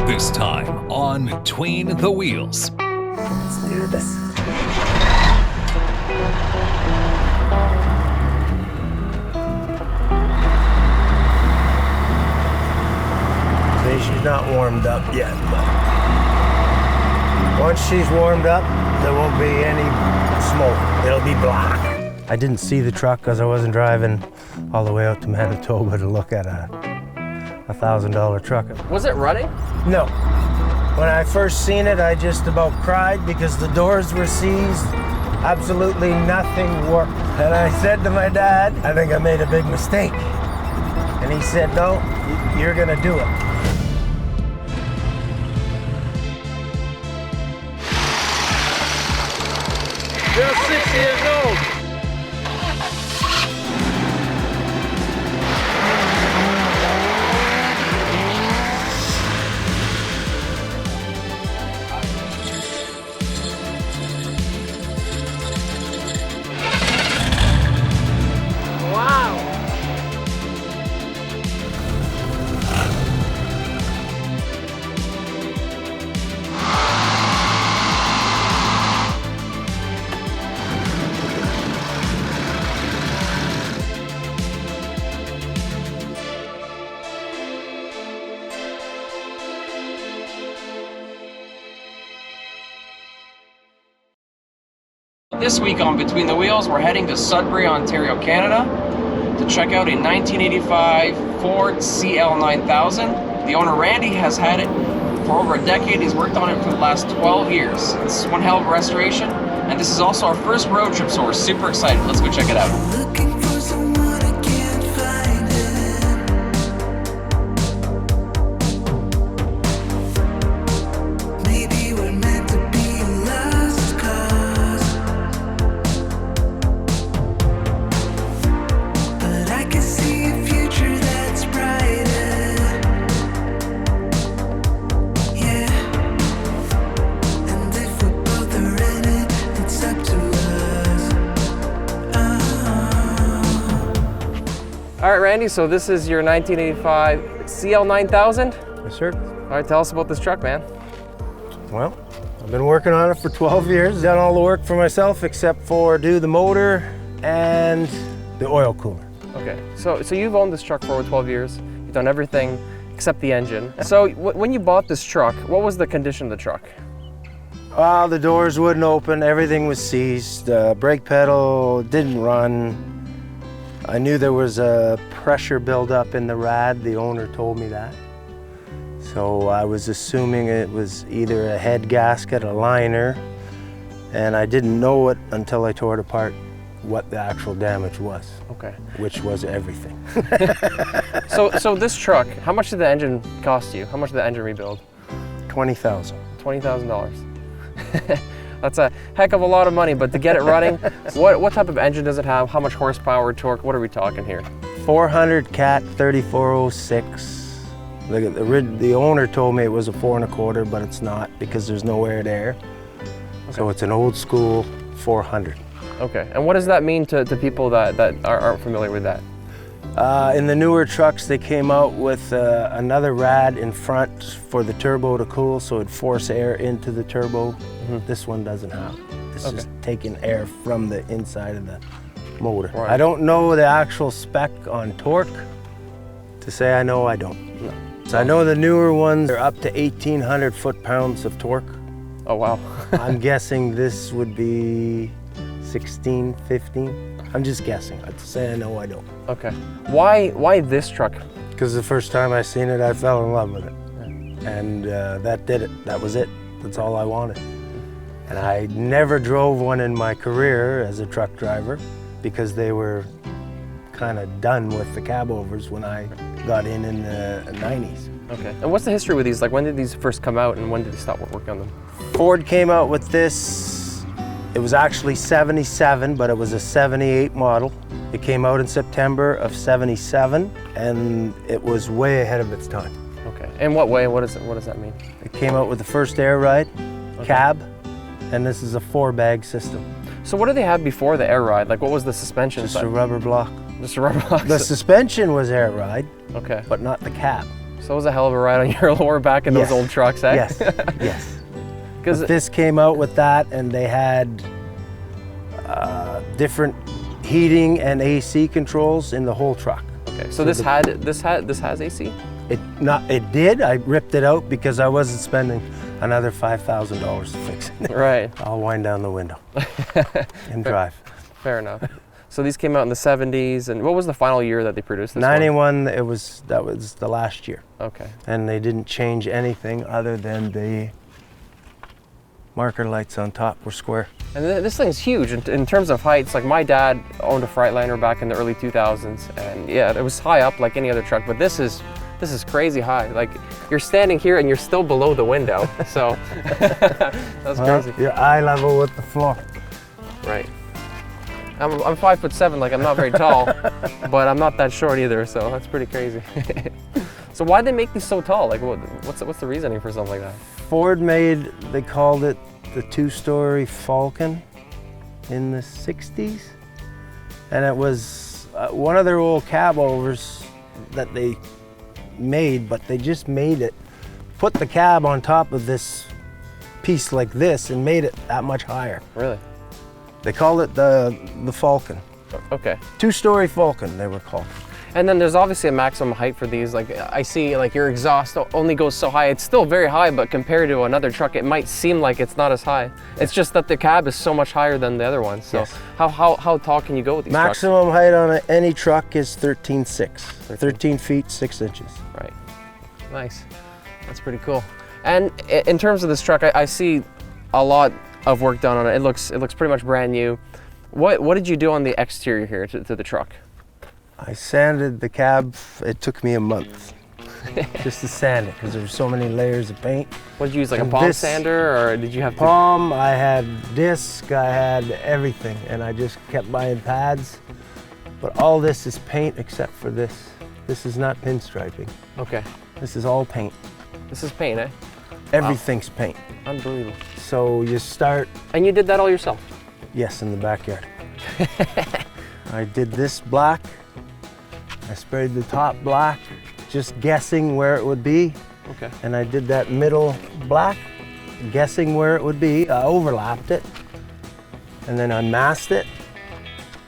This time on Between the Wheels. Let's do this. See, she's not warmed up yet, but once she's warmed up, there won't be any smoke. It'll be black. I didn't see the truck because I wasn't driving all the way out to Manitoba to look at a $1,000 truck. Was it running? No. When I first seen it, I just about cried because the doors were seized. Absolutely nothing worked. And I said to my dad, I think I made a big mistake. And he said, no, you're gonna do it. You're 6 years old. This week on Between the Wheels, we're heading to Sudbury, Ontario, Canada to check out a 1985 Ford CL9000. The owner, Randy, has had it for over a decade. He's worked on it for the last 12 years. This is one hell of a restoration, and this is also our first road trip, so we're super excited. Let's go check it out. Looking for someone I can't find it. Maybe we're meant to be lost cause, but I can see a future that's brighter. Yeah, and if we both are in it, it's up to us. All right, Randy, so this is your 1985 CL9000. Yes, sir. All right, tell us about this truck, man. Well, I've been working on it for 12 years. Done all the work for myself except for do the motor and the oil cooler. Okay, so you've owned this truck for over 12 years. You've done everything except the engine. So when you bought this truck, what was the condition of the truck? The doors wouldn't open, everything was seized, brake pedal didn't run. I knew there was a pressure buildup in the rad, the owner told me that. So I was assuming it was either a head gasket, a liner, and I didn't know it until I tore it apart what the actual damage was. Okay. Which was everything. So this truck, how much did the engine cost you? How much did the engine rebuild? $20,000. $20,000. That's a heck of a lot of money, but to get it running, what type of engine does it have? How much horsepower, torque? What are we talking here? 400 cat 3406. Look at the owner told me it was a 4 1/4, but it's not because there's no air there. Okay. So it's an old school 400. Okay, and what does that mean to people that aren't familiar with that? In the newer trucks, they came out with another rad in front for the turbo to cool, so it'd force air into the turbo. Mm-hmm. This one doesn't have. It's just taking air from the inside of the motor. Right. I don't know the actual spec on torque. To say I know, I don't. No. So I know the newer ones are up to 1,800 foot-pounds of torque. Oh, wow. I'm guessing this would be 16, 15. I'm just guessing. To say I know, I don't. Okay. Why this truck? Because the first time I seen it, I fell in love with it. Yeah. And that did it. That was it. That's all I wanted. And I never drove one in my career as a truck driver because they were kind of done with the cabovers when I got in the 90s. Okay. And what's the history with these? Like, when did these first come out and when did they stop working on them? Ford came out with this. It was actually 77, but it was a 78 model. It came out in September of 77, and it was way ahead of its time. Okay. In what way? What does that mean? It came out with the first air ride, cab, and this is a 4-bag system. So what did they have before the air ride? Like, what was the suspension? Just a rubber block. Just a rubber block? The suspension was air ride, okay, but not the cab. So it was a hell of a ride on your lower back in those old trucks, eh? Yes, yes. Because This came out with that, and they had different heating and AC controls in the whole truck. okay, so this has AC. It did. I ripped it out because I wasn't spending another $5,000 to fix it. Right. I'll wind down the window and drive. Fair enough. So these came out in the 70s, and what was the final year that they produced this 91. That was the last year, one? Okay. and they didn't change anything other than the marker lights on top were square. And this thing's huge in terms of heights. Like my dad owned a Freightliner back in the early 2000s, and yeah, it was high up like any other truck, but this is crazy high. Like you're standing here and you're still below the window. So that's crazy. You're eye level with the floor. Right. I'm 5'7", like I'm not very tall, but I'm not that short either, so that's pretty crazy. So why'd they make these so tall? Like what's the reasoning for something like that? Ford they called it the two-story Falcon in the 60s. And it was one of their old cabovers that they made, but they just made it, put the cab on top of this piece like this and made it that much higher. Really? They called it the Falcon. Okay. Two-story Falcon, they were called. And then there's obviously a maximum height for these. Like I see like your exhaust only goes so high. It's still very high, but compared to another truck, it might seem like it's not as high. It's just that the cab is so much higher than the other ones. So yes. how tall can you go with these Maximum height on any truck is 13.6. 13 feet, 6 inches. Right. Nice. That's pretty cool. And in terms of this truck, I see a lot of work done on it. It looks pretty much brand new. What did you do on the exterior here to the truck? I sanded the cab. It took me a month just to sand it because there were so many layers of paint. What did you use, like And a palm this- sander, or did you have to? Palm, I had disc, I had everything, and I just kept buying pads. But all this is paint except for this. This is not pinstriping. Okay. This is all paint. This is paint, eh? Everything's paint. Unbelievable. So you start, And you did that all yourself? yes, in the backyard. I did this black. I sprayed the top black, just guessing where it would be. Okay. And I did that middle black, guessing where it would be. I overlapped it. And then I masked it.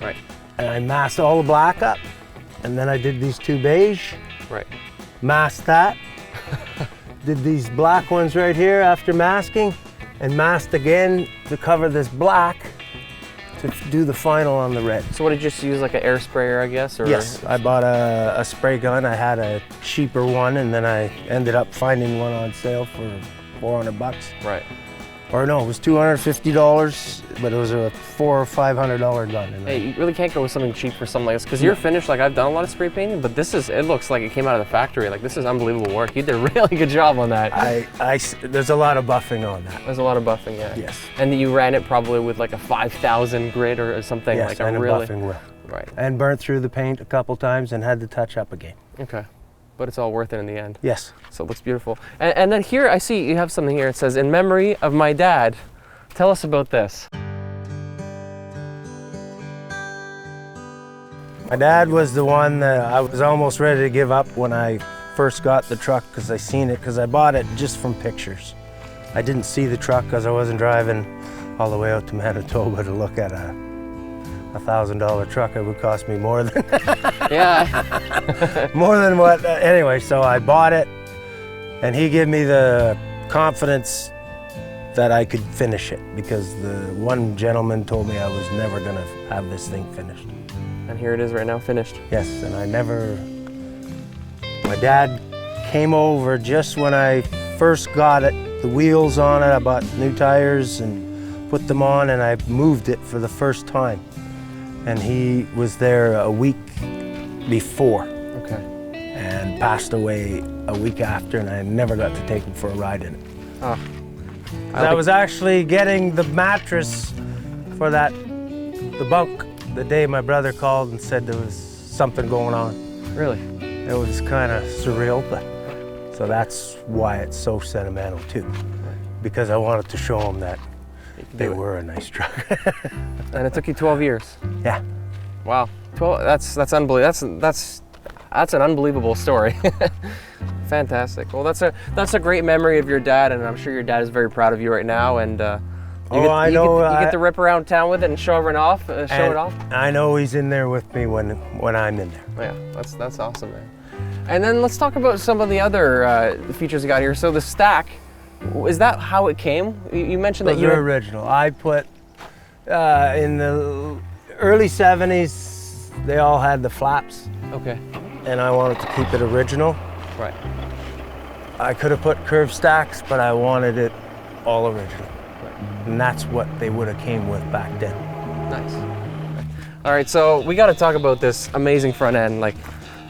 Right. And I masked all the black up. And then I did these two beige, Right. masked that. Did these black ones right here after masking, and masked again to cover this black to do the final on the red. So what did you just use, like an air sprayer, I guess? Or? Yes, I bought a spray gun. I had a cheaper one, and then I ended up finding one on sale for $400. Right. Or no, it was $250, but it was a $400 or $500 gun. And Hey, you really can't go with something cheap for something like this, because your finish, like I've done a lot of spray painting, but it looks like it came out of the factory. Like this is unbelievable work. You did a really good job on that. there's a lot of buffing on that. There's a lot of buffing, yeah. Yes. And you ran it probably with like a 5,000 grit or something, Yes, like and a a really. buffing wheel. Right. And burnt through the paint a couple times and had to touch up again. Okay. But it's all worth it in the end. Yes. So it looks beautiful. And then here I see you have something here. It says, "In memory of my dad." Tell us about this. My dad was the one that I was almost ready to give up when I first got the truck because I seen it, because I bought it just from pictures. I didn't see the truck because I wasn't driving all the way out to Manitoba to look at a $1,000 truck. It would cost me more than Yeah. more than what. Anyway, so I bought it, and he gave me the confidence that I could finish it, because the one gentleman told me I was never gonna have this thing finished. And here it is right now, finished. Yes, and my dad came over just when I first got it, the wheels on it. I bought new tires and put them on, and I moved it for the first time. And he was there a week before Okay. and passed away a week after, and I never got to take him for a ride in it. Oh. I was actually getting the mattress for the bunk the day my brother called and said there was something going on. Really? It was kind of surreal, but so that's why it's so sentimental too, because I wanted to show them that they were a nice truck. And it took you 12 years. Yeah. Wow. 12. That's unbelievable. That's an unbelievable story. Fantastic. Well, that's a great memory of your dad, and I'm sure your dad is very proud of you right now. And you get to rip around town with it and show everyone off, show it off. I know he's in there with me when I'm in there. Yeah, that's awesome, man. And then let's talk about some of the other features you got here. So the stack, is that how it came? You mentioned that you're original. I put in the early '70s, they all had the flaps. Okay. And I wanted to keep it original. Right. I could have put curved stacks, but I wanted it all original. Right. And that's what they would have came with back then. Nice. All right, so we got to talk about this amazing front end. Like,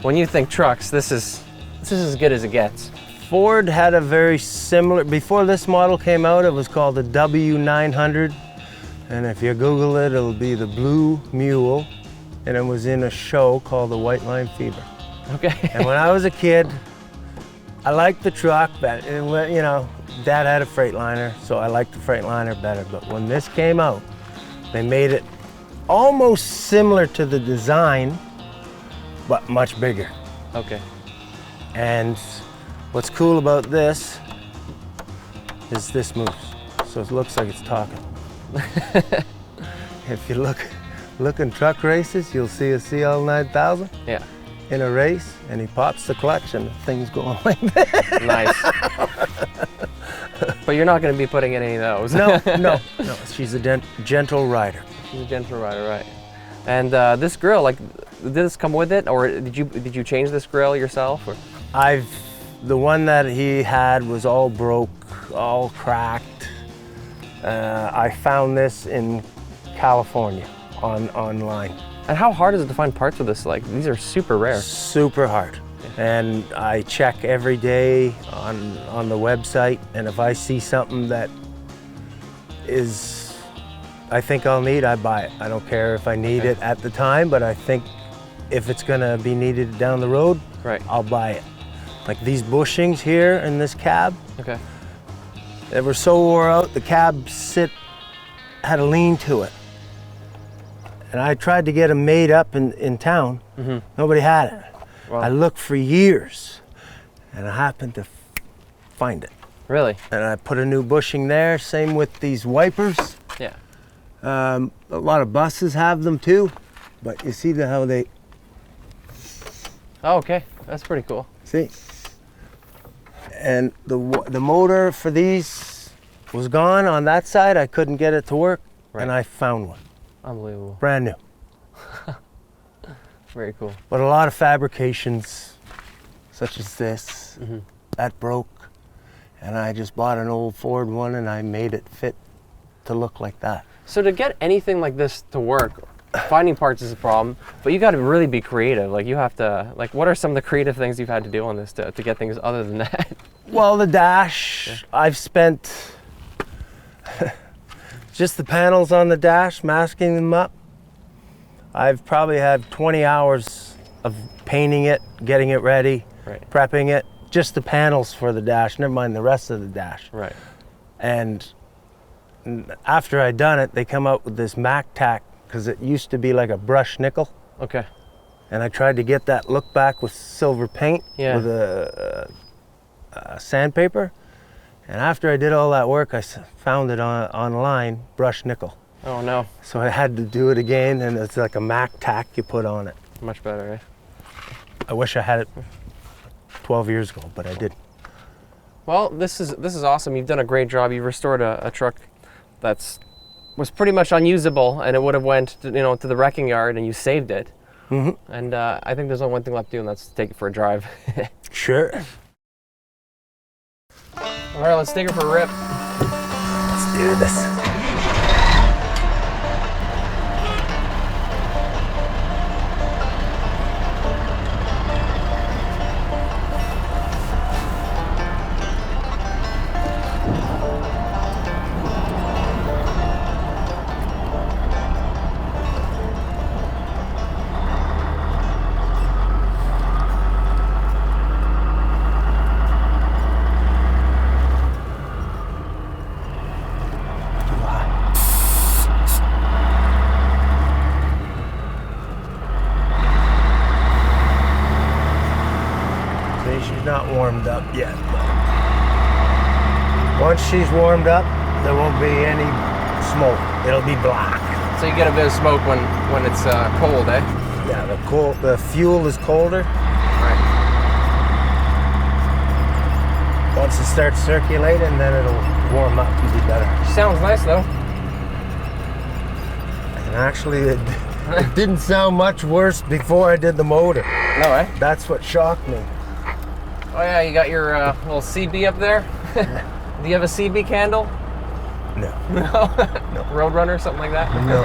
when you think trucks, this is as good as it gets. Ford had a very similar, before this model came out, it was called the W900. And if you Google it, it'll be the Blue Mule. And it was in a show called the White Line Fever. Okay. And when I was a kid, I liked the truck, but you know, Dad had a Freightliner, so I liked the Freightliner better. But when this came out, they made it almost similar to the design, but much bigger. Okay. And what's cool about this is this moves, so it looks like it's talking. If you look in truck races, you'll see a CL9000. Yeah. In a race, and he pops the clutch and the thing's going like that. Nice. But you're not going to be putting in any of those. No. She's a gentle rider. She's a gentle rider, right. And this grill, like, did this come with it, or did you change this grill yourself? Or? The one that he had was all broke, all cracked. I found this in California online. And how hard is it to find parts for this? Like, these are super rare. Super hard. And I check every day on the website, and if I see something that I think I'll need, I buy it. I don't care if I need it at the time, but I think if it's gonna be needed down the road, right, I'll buy it. Like these bushings here in this cab, okay, they were so wore out, the cab had a lean to it. And I tried to get them made up in town. Mm-hmm. Nobody had it. Wow. I looked for years, and I happened to find it. Really? And I put a new bushing there. Same with these wipers. Yeah. A lot of buses have them too, but you see how they. Oh, okay, that's pretty cool. See. And the motor for these was gone on that side. I couldn't get it to work, right, and I found one. Unbelievable. Brand new. Very cool. But a lot of fabrications, such as this, that broke. And I just bought an old Ford one and I made it fit to look like that. So to get anything like this to work, finding parts is a problem, but you got to really be creative. Like, you have to, like, what are some of the creative things you've had to do on this to get things other than that? Well, the dash, yeah. I've spent just the panels on the dash, masking them up. I've probably had 20 hours of painting it, getting it ready, right, prepping it. Just the panels for the dash, never mind the rest of the dash. Right. And after I'd done it, they come out with this Mac tack, because it used to be like a brushed nickel. Okay. And I tried to get that look back with silver paint, yeah, with a sandpaper. And after I did all that work, I found it online, brushed nickel. Oh no. So I had to do it again, and it's like a Mac tack you put on it. Much better, eh? I wish I had it 12 years ago, but I didn't. Well, this is awesome. You've done a great job. You restored a truck was pretty much unusable, and it would have went to the wrecking yard, and you saved it. Mm-hmm. And I think there's only one thing left to do, and that's to take it for a drive. Sure. All right, let's take her for a rip. Let's do this. She's not warmed up. Once she's warmed up, there won't be any smoke. It'll be black. So you get a bit of smoke when it's cold, eh? Yeah, the fuel is colder. Right. Once it starts circulating, then it'll warm up and be better. Sounds nice though. And actually, it didn't sound much worse before I did the motor. No, eh? That's what shocked me. Oh yeah, you got your little CB up there. Do you have a CB candle? No. No. Roadrunner, something like that. No.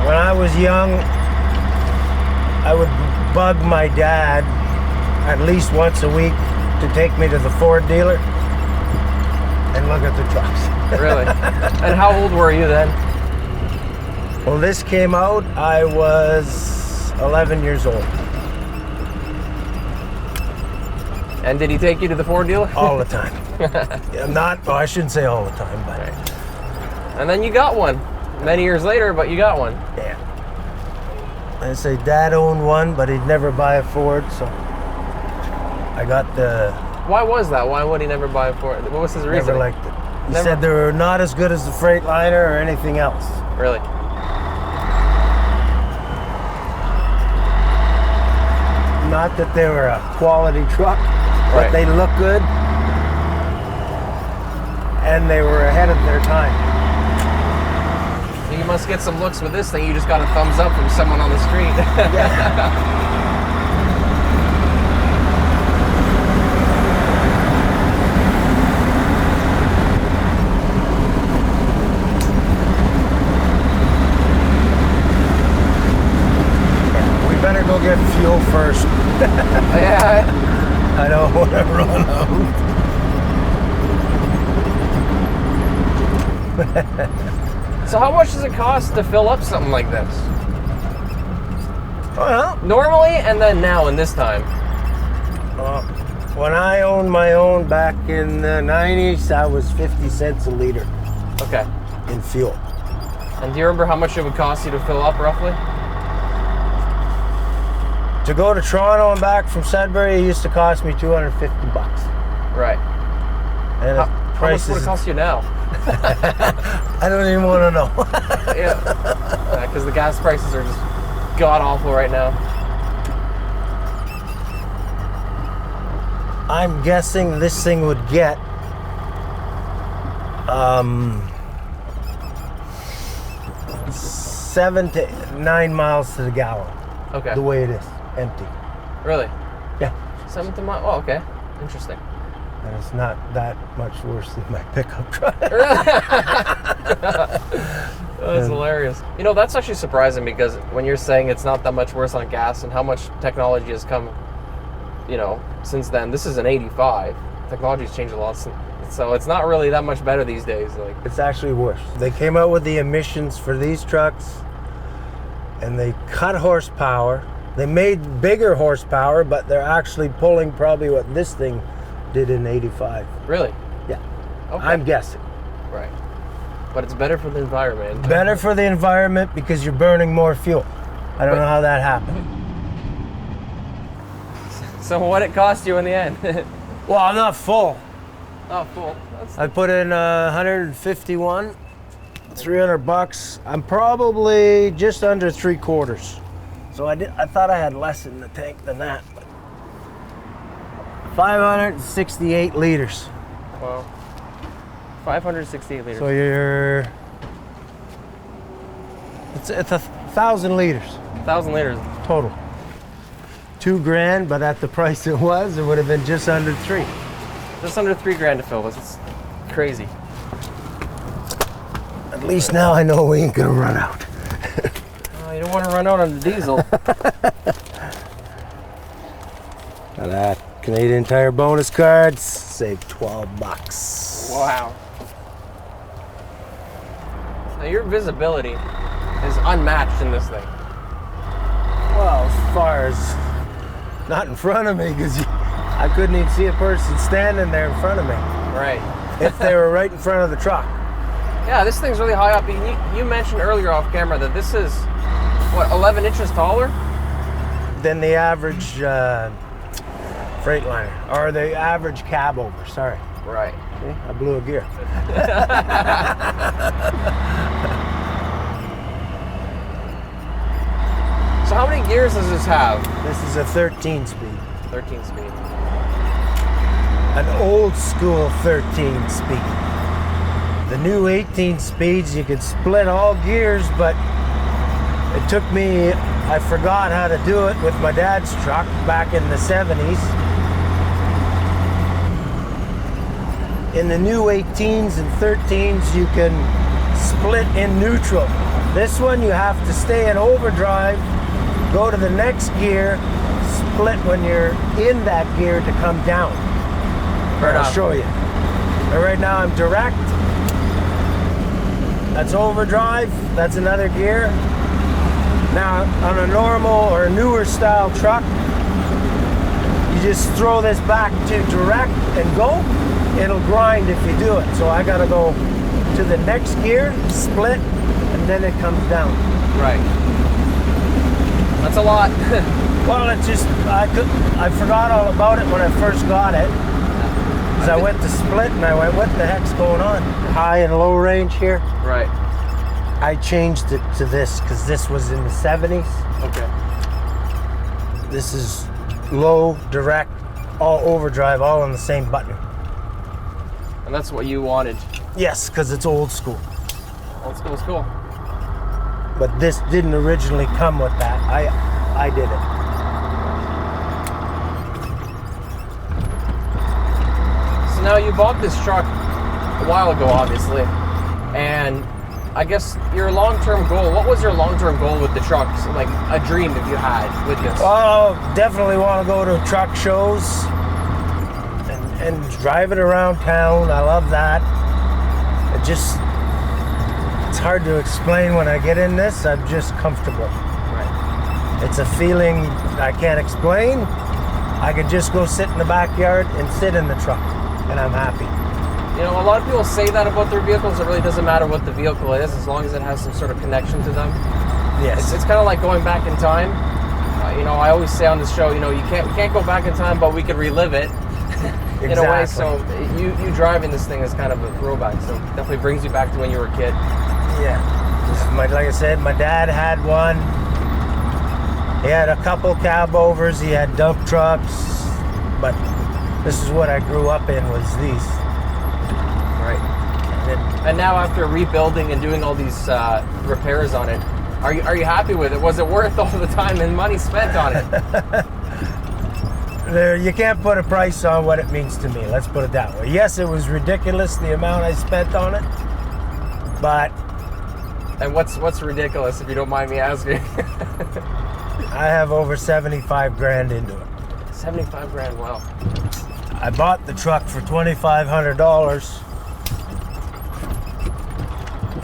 When I was young, I would bug my dad at least once a week to take me to the Ford dealer and look at the trucks. Really? And how old were you then? Well, this came out, I was 11 years old. And did he take you to the Ford dealer? All the time. I shouldn't say all the time, but Right. And then you got one. Many years later, but you got one. yeah. I say Dad owned one, but he'd never buy a Ford, so I got the. Why was that? Why would he never buy a Ford? What was his reason? Never liked it. He Never- said they were not as good as the Freightliner or anything else. Really? Not that they were a quality truck, but Right. they look good, and they were ahead of their time. You must get some looks with this thing. You just got a thumbs up from someone on the street. We better go get fuel first. Yeah. I don't want to run out. So how much does it cost to fill up something like this? Well, Normally and then now and this time. when I owned my own back in the 90s, that was 50 cents a liter Okay. in fuel. And do you remember how much it would cost you to fill up roughly? To go to Toronto and back from Sudbury, it used to cost me $250. Right. And How the much price would it is, cost you now? I don't even want to know. Yeah. Because the gas prices are just god awful right now. I'm guessing this thing would get 7 to 9 miles to the gallon. Okay. The way it is, empty. Really? Yeah. 7 to mile. Oh, okay. Interesting. And it's not that much worse than my pickup truck. That's hilarious. You know, that's actually surprising because when you're saying it's not that much worse on gas and how much technology has come, you know, since then. This is an 85. Technology's changed a lot so it's not really that much better these days. Like, It's actually worse. They came out with the emissions for these trucks and they cut horsepower. They made bigger horsepower, but they're actually pulling probably what this thing did in 85. really? Yeah. Okay. I'm guessing. Right. But it's better for the environment. Better for the environment because you're burning more fuel. I don't know how that happened. So what it cost you in the end? Well, I'm not full. Oh, cool. That's, I put in 151, $300. I'm probably just under 3/4. So I thought I had less in the tank than that. But 568 liters. wow. 568 liters. So it's 1,000 liters 1,000 liters. total. $2,000, but at the price it was, it would have been just under 3. Just under $3,000 to fill this. It's crazy. At least now I know we ain't gonna run out. Oh, you don't want to run out on the diesel. Now that Canadian Tire bonus cards save $12. Wow. Now your visibility is unmatched in this thing. Well, as far as not in front of me, because I couldn't even see a person standing there in front of me Right. if they were right in front of the truck. Yeah, this thing's really high up. You mentioned earlier off camera that this is, what, 11 inches taller? Than the average Freightliner, or the average cabover, sorry. Right. See, I blew a gear. So how many gears does this have? This is a 13 speed. 13 speed. An old school 13 speed. The new 18 speeds, you could split all gears, but it took me, I forgot how to do it with my dad's truck back in the 70s. In the new 18s and 13s, you can split in neutral. This one, you have to stay in overdrive, go to the next gear, split when you're in that gear to come down. I'll show you. But right now I'm direct. That's overdrive. That's another gear. Now on a normal or newer style truck, you just throw this back to direct and go. It'll grind if you do it. So I gotta go to the next gear, split, and then it comes down. Right. That's a lot. Well, it's just, I forgot all about it when I first got it. Because I went to split and I went, what the heck's going on? High and low range here. Right. I changed it to this because this was in the 70s. Okay. This is low, direct, all overdrive, all on the same button. And that's what you wanted. Yes, because it's old school. Old school is cool. But this didn't originally come with that. I did it. So now you bought this truck a while ago, obviously, and I guess your long-term goal, what was your long-term goal with the trucks? Like a dream if you had with this? Oh, definitely want to go to truck shows and drive it around town. I love that. It's hard to explain when I get in this. I'm just comfortable. Right. It's a feeling I can't explain. I could just go sit in the backyard and sit in the truck, and I'm happy. You know, a lot of people say that about their vehicles. It really doesn't matter what the vehicle is, as long as it has some sort of connection to them. Yes. It's kind of like going back in time. You know, I always say on this show, you know, we can't go back in time, but we could relive it in a way. So you driving this thing is kind of a throwback. So it definitely brings you back to when you were a kid. Yeah. Like I said, my dad had one. He had a couple cabovers. He had dump trucks, but this is what I grew up in, was these. Right. And now after rebuilding and doing all these repairs on it, are you happy with it? Was it worth all the time and money spent on it? You can't put a price on what it means to me. Let's put it that way. Yes, it was ridiculous the amount I spent on it, but. And what's ridiculous, if you don't mind me asking? I have over 75 grand into it. 75 grand, wow. I bought the truck for $2,500,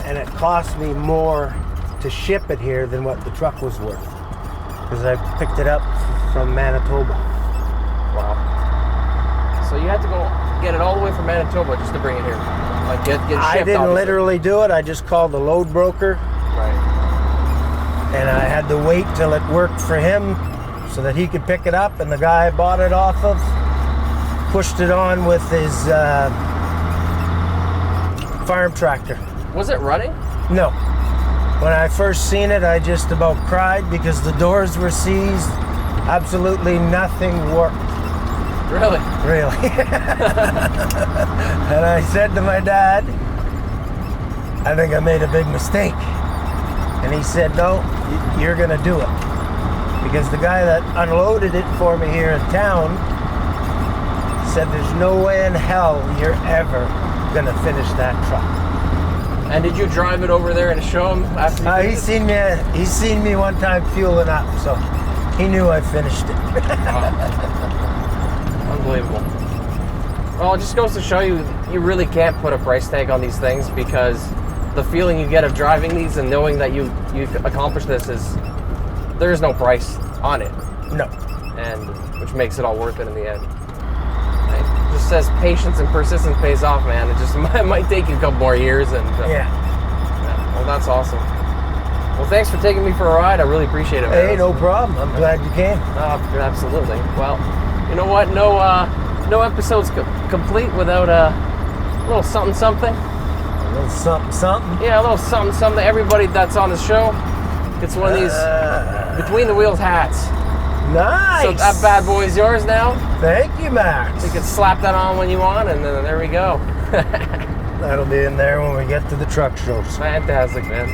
and it cost me more to ship it here than what the truck was worth, because I picked it up from Manitoba. Wow. So you had to go get it all the way from Manitoba just to bring it here. Like get shipped, I didn't obviously. literally do it. I just called the load broker, Right. and I had to wait till it worked for him so that he could pick it up, and the guy I bought it off of pushed it on with his farm tractor. Was it running? No. When I first seen it, I just about cried because the doors were seized. Absolutely nothing worked. Really? Really. And I said to my dad, I think I made a big mistake. And he said, no, you're gonna do it. Because the guy that unloaded it for me here in town said there's no way in hell you're ever gonna finish that truck. And did you drive it over there and show him after you He's seen me one time fueling up, so he knew I finished it. Unbelievable. Well, it just goes to show you, you really can't put a price tag on these things, because the feeling you get of driving these and knowing that you've accomplished this there is no price on it. No. And which makes it all worth it in the end. says patience and persistence pays off, man. It just might take you a couple more years. And Yeah. well, that's awesome. Well, thanks for taking me for a ride. I really appreciate it, man. Hey, no problem. I'm glad you came. Absolutely. Well, you know what? No episode's complete without a little something something. A little something something. Yeah, a little something something. Everybody that's on the show gets one of these between the wheels hats. Nice. So that bad boy is yours now. Thank you, Max. You can slap that on when you want, and then there we go. That'll be in there when we get to the truck shows. Fantastic, man.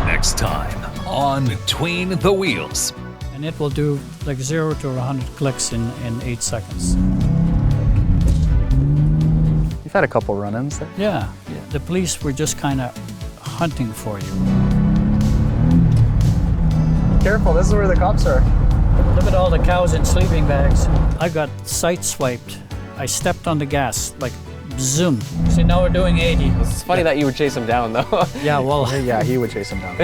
Next time on Between the Wheels. And it will do like 0 to 100 clicks in 8 seconds. You've had a couple run-ins there. Yeah, the police were just kind of hunting for you. Careful, this is where the cops are. Look at all the cows in sleeping bags. I got sideswiped. I stepped on the gas, like zoom. See, now we're doing 80. It's funny that you would chase him down, though. Yeah, well, Yeah, he would chase him down.